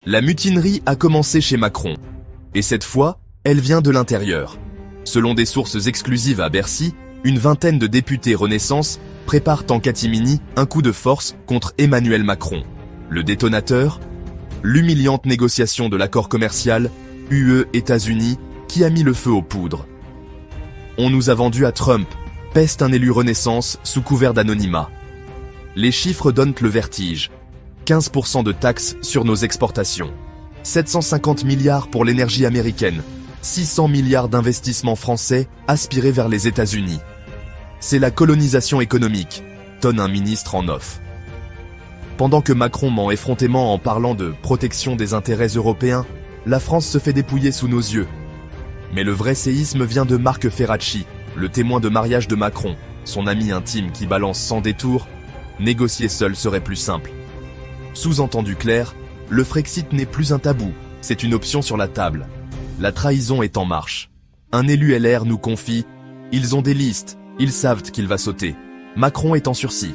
La mutinerie a commencé chez Macron. Et cette fois, elle vient de l'intérieur. Selon des sources exclusives à Bercy, une vingtaine de députés Renaissance préparent en catimini un coup de force contre Emmanuel Macron. Le détonateur? L'humiliante négociation de l'accord commercial UE-États-Unis qui a mis le feu aux poudres. On nous a vendu à Trump, peste un élu Renaissance sous couvert d'anonymat. Les chiffres donnent le vertige. 15% de taxes sur nos exportations. 750 milliards pour l'énergie américaine. 600 milliards d'investissements français aspirés vers les États-Unis. C'est la colonisation économique, tonne un ministre en off. Pendant que Macron ment effrontément en parlant de protection des intérêts européens, la France se fait dépouiller sous nos yeux. Mais le vrai séisme vient de Marc Ferracci, le témoin de mariage de Macron, son ami intime qui balance sans détour « Négocier seul serait plus simple ». Sous-entendu clair, le Frexit n'est plus un tabou, c'est une option sur la table. La trahison est en marche. Un élu LR nous confie « Ils ont des listes, ils savent qu'il va sauter. Macron est en sursis ».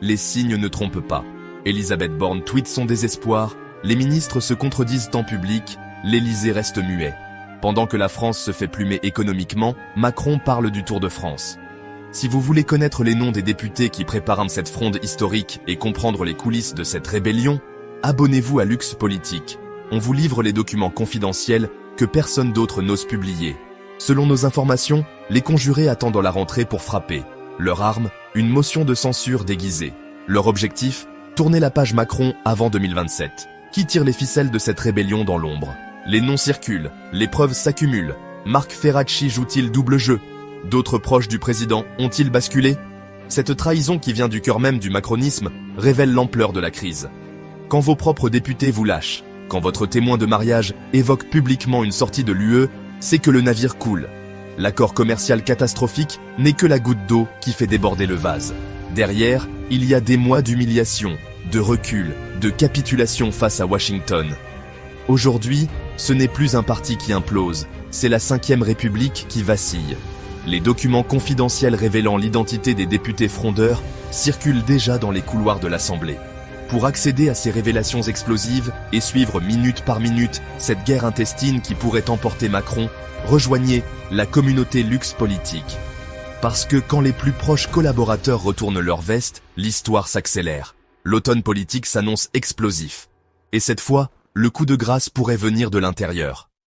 Les signes ne trompent pas. Elisabeth Borne tweet son désespoir, les ministres se contredisent en public, l'Élysée reste muet. Pendant que la France se fait plumer économiquement, Macron parle du Tour de France. Si vous voulez connaître les noms des députés qui préparent cette fronde historique et comprendre les coulisses de cette rébellion, abonnez-vous à Lux Politique. On vous livre les documents confidentiels que personne d'autre n'ose publier. Selon nos informations, les conjurés attendent la rentrée pour frapper. Leur arme, une motion de censure déguisée. Leur objectif, tourner la page Macron avant 2027. Qui tire les ficelles de cette rébellion dans l'ombre? Les noms circulent, les preuves s'accumulent. Marc Ferracci joue-t-il double jeu? D'autres proches du président ont-ils basculé? Cette trahison qui vient du cœur même du macronisme révèle l'ampleur de la crise. Quand vos propres députés vous lâchent, quand votre témoin de mariage évoque publiquement une sortie de l'UE, c'est que le navire coule. L'accord commercial catastrophique n'est que la goutte d'eau qui fait déborder le vase. Derrière, il y a des mois d'humiliation, de recul, de capitulation face à Washington. Aujourd'hui, ce n'est plus un parti qui implose, c'est la 5e République qui vacille. Les documents confidentiels révélant l'identité des députés frondeurs circulent déjà dans les couloirs de l'Assemblée. Pour accéder à ces révélations explosives et suivre minute par minute cette guerre intestine qui pourrait emporter Macron, rejoignez la communauté Lux Politique. Parce que quand les plus proches collaborateurs retournent leur veste, l'histoire s'accélère. L'automne politique s'annonce explosif. Et cette fois, le coup de grâce pourrait venir de l'intérieur.